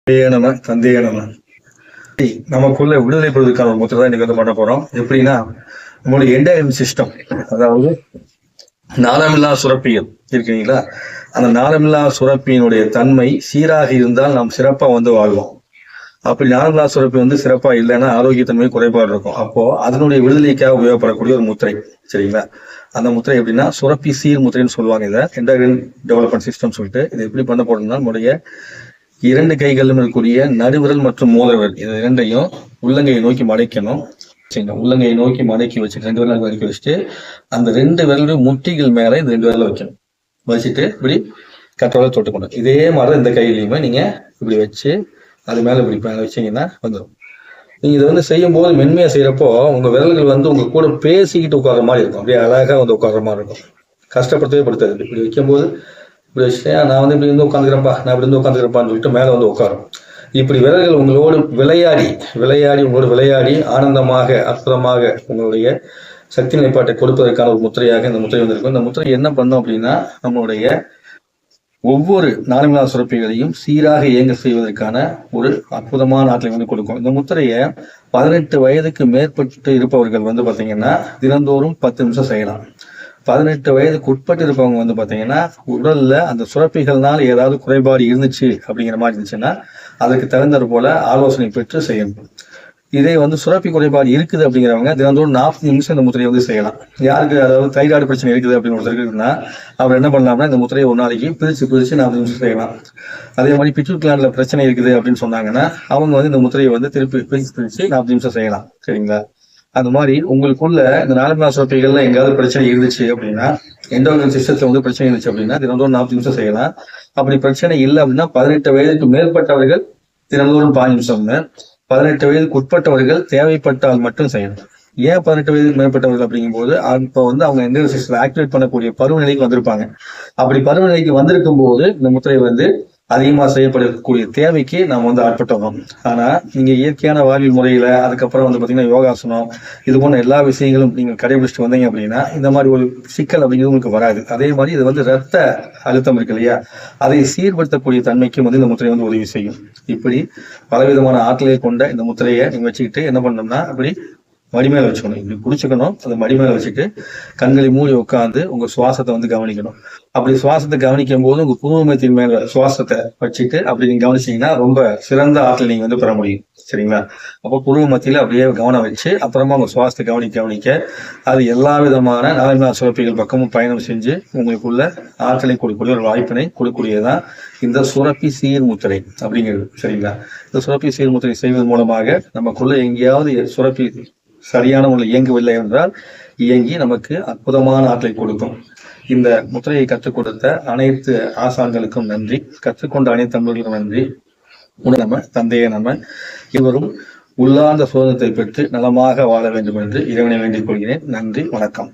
நம்ம தந்தையே நமக்குள்ள விடுதலை பெறுவதற்கான ஒரு முத்திரை தான் இன்னைக்கு வந்து பண்ண போறோம். எப்படின்னா நம்மளுடைய என்டையர் சிஸ்டம், அதாவது நாளமில்லா சுரப்பிகள் இருக்கீங்களா, அந்த நாளமில்லா சுரப்பியினுடைய தன்மை சீராக இருந்தால் நாம் சிறப்பா வந்து வாழ்வோம். அப்படி நாளமில்லா சுரப்பி வந்து சிறப்பா இல்லைன்னா ஆரோக்கியத்தன்மை குறைபாடு இருக்கும். அப்போ அதனுடைய விடுதலைக்காக உபயோகப்படக்கூடிய ஒரு முத்திரை, சரிங்களா? அந்த முத்திரை எப்படின்னா சுரப்பி சீர் முத்திரைன்னு சொல்லுவாங்க. இதை என்டையர் டெவலப்மெண்ட் சிஸ்டம் சொல்லிட்டு இது எப்படி பண்ண போறோம்னா, நம்முடைய இரண்டு கைகளிலும் இருக்கக்கூடிய நடுவிரல் மற்றும் மோதிரவிரல் இது இரண்டையும் உள்ளங்கையை நோக்கி மடக்கணும். உள்ளங்கையை நோக்கி மடக்கி வச்சுட்டு ரெண்டு விரல் மடக்கி வச்சுட்டு அந்த ரெண்டு விரலுடைய முட்டிகள் மேல இந்த ரெண்டு விரல வைக்கணும். வச்சுட்டு இப்படி கட்டோட தொட்டுக்கணும். இதே மாதிரி இந்த கையிலையுமே நீங்க இப்படி வச்சு அது மேல இப்படி மேல வச்சீங்கன்னா வந்துடும். நீங்க இதை வந்து செய்யும் போது மென்மையா செய்யறப்போ உங்க விரல்கள் வந்து உங்க கூட பேசிக்கிட்டு உட்கார்ற மாதிரி இருக்கும். அப்படியே அழகா வந்து உட்கார்ற மாதிரி இருக்கும். கஷ்டப்படுத்தவே படுத்தாது. இப்படி வைக்கும்போது இப்படி வச்சுட்டு நான் வந்து இப்படி வந்து உட்காந்துக்கிறப்பா, நான் இப்படி வந்து உட்காந்துக்கிறப்பான்னு சொல்லிட்டு மேலே வந்து உட்காரும். இப்படி விரல்கள் உங்களோடு விளையாடி ஆனந்தமாக அற்புதமாக உங்களுடைய சக்தி நிலைப்பாட்டை கொடுப்பதற்கான ஒரு முத்திரையாக இந்த முத்திரை வந்திருக்கும். இந்த முத்திரை என்ன பண்ணோம் அப்படின்னா, நம்மளுடைய ஒவ்வொரு நாளமில்லா சுரப்பிகளையும் சீராக இயங்க செய்வதற்கான ஒரு அற்புதமான ஆற்றலை வந்து கொடுக்கும். இந்த முத்திரையை 18 வயதுக்கு மேற்பட்டு இருப்பவர்கள் வந்து பார்த்தீங்கன்னா தினந்தோறும் 10 நிமிஷம் செய்யலாம். 18 வயதுக்கு உட்பட்டு இருப்பவங்க வந்து பாத்தீங்கன்னா உடல்ல அந்த சுரப்பிகள்னால ஏதாவது குறைபாடு இருந்துச்சு அப்படிங்கிற மாதிரி இருந்துச்சுன்னா அதுக்கு தகுந்தாற் போல ஆலோசனை பெற்று செய்யணும். இதே வந்து சுரப்பி குறைபாடு இருக்குது அப்படிங்கிறவங்க தினந்தோறும் 40 நிமிஷம் இந்த முத்திரையை வந்து செய்யலாம். யாருக்கு அதாவது தைராய்டு பிரச்சனை இருக்குது அப்படின்னு ஒருத்தர் இருக்குன்னா அவர் என்ன பண்ணலாம்னா இந்த முத்திரையை ஒரு நாளைக்கு பிரிச்சு 40 நிமிஷம் செய்யலாம். அதே மாதிரி பிட்யூட் கிளாண்ட்ல பிரச்சனை இருக்குது அப்படின்னு சொன்னாங்கன்னா அவங்க வந்து இந்த முத்திரையை வந்து திருப்பி பிரிச்சு 40 நிமிஷம் செய்யலாம். சரிங்களா? அந்த மாதிரி உங்களுக்குள்ள இந்த நாளமில்லா சுரப்பிகள்ல எங்காவது பிரச்சனை இருந்துச்சு அப்படின்னா, எண்டோகிரைன் சிஸ்டத்துல வந்து பிரச்சனை இருந்துச்சு அப்படின்னா தினந்தோறும் 40 நிமிஷம் செய்யலாம். அப்படி பிரச்சனை இல்லை அப்படின்னா 18 வயதுக்கு மேற்பட்டவர்கள் தினந்தோறும் 5 நிமிஷம், 18 வயதுக்கு உட்பட்டவர்கள் தேவைப்பட்டால் மட்டும் செய்யணும். ஏன் 18 வயதுக்கு மேற்பட்டவர்கள் அப்படிங்கும்போது அப்போ வந்து அவங்க எண்டோகிரைன் சிஸ்டத்தை ஆக்டிவேட் பண்ணக்கூடிய பருவநிலைக்கு வந்திருப்பாங்க. அப்படி பருவநிலைக்கு வந்திருக்கும் போது இந்த முத்திரை வந்து அதிகமா செய்யப்படக்கூடிய தேவைக்கு நம்ம வந்து ஆட்பட்டோம். ஆனா நீங்க இயற்கையான வாழ்வியல் முறையில அதுக்கப்புறம் வந்து பாத்தீங்கன்னா யோகாசனம் இது போன்ற எல்லா விஷயங்களும் நீங்க கடைபிடிச்சிட்டு வந்தீங்க அப்படின்னா இந்த மாதிரி ஒரு சிக்கல் அப்படிங்கிறது உங்களுக்கு வராது. அதே மாதிரி இது வந்து ரத்த அழுத்தம் இருக்கு இல்லையா, அதை சீர்படுத்தக்கூடிய தன்மைக்கும் வந்து இந்த முத்திரை வந்து உதவி செய்யும். இப்படி பலவிதமான ஆற்றலை கொண்ட இந்த முத்திரையை நீங்க வச்சுக்கிட்டு என்ன பண்ணணும்னா அப்படி மடிமேல வச்சுக்கணும். இப்படி குடிச்சுக்கணும். அந்த மடிமேல வச்சுட்டு கண்களை மூடி உட்காந்து உங்க சுவாசத்தை வந்து கவனிக்கணும். அப்படி சுவாசத்தை கவனிக்கும் போது உங்க பூர்வமத்தின் மேல சுவாசத்தை வச்சுட்டு அப்படி நீங்க கவனிச்சீங்கன்னா ரொம்ப சிறந்த ஆற்றல் நீங்க வந்து பெற முடியும். சரிங்களா? அப்போ பூர்வ மத்தியில அப்படியே கவனம் வச்சு அப்புறமா உங்க சுவாசத்தை கவனிக்க அது எல்லா விதமான நாளமில்லா சுரப்பிகள் பக்கமும் பயணம் செஞ்சு உங்களுக்குள்ள ஆற்றலை கொடுக்கக்கூடிய ஒரு வாய்ப்பினை கொடுக்கக்கூடியதான் இந்த சுரப்பி சீர் முத்திரை அப்படிங்கிறது. சரிங்களா? இந்த சுரப்பி சீர் முத்திரை செய்வதன் மூலமாக நமக்குள்ள எங்கேயாவது சுரப்பி சரியான முறையில் இயங்கவில்லை என்றால் இயங்கி நமக்கு அற்புதமான ஆற்றலை கொடுக்கும். இந்த முத்திரையை கற்றுக் கொடுத்த அனைத்து ஆசான்களுக்கும் நன்றி. கற்றுக்கொண்ட அனைத்து நண்பர்களுக்கும் நன்றி. நம்ம தந்தையை இருவரும் உள்ளார்ந்த சுதந்திரத்தை பெற்று நலமாக வாழ வேண்டும் என்று இறைவனை வேண்டிக் கொள்கிறேன். நன்றி, வணக்கம்.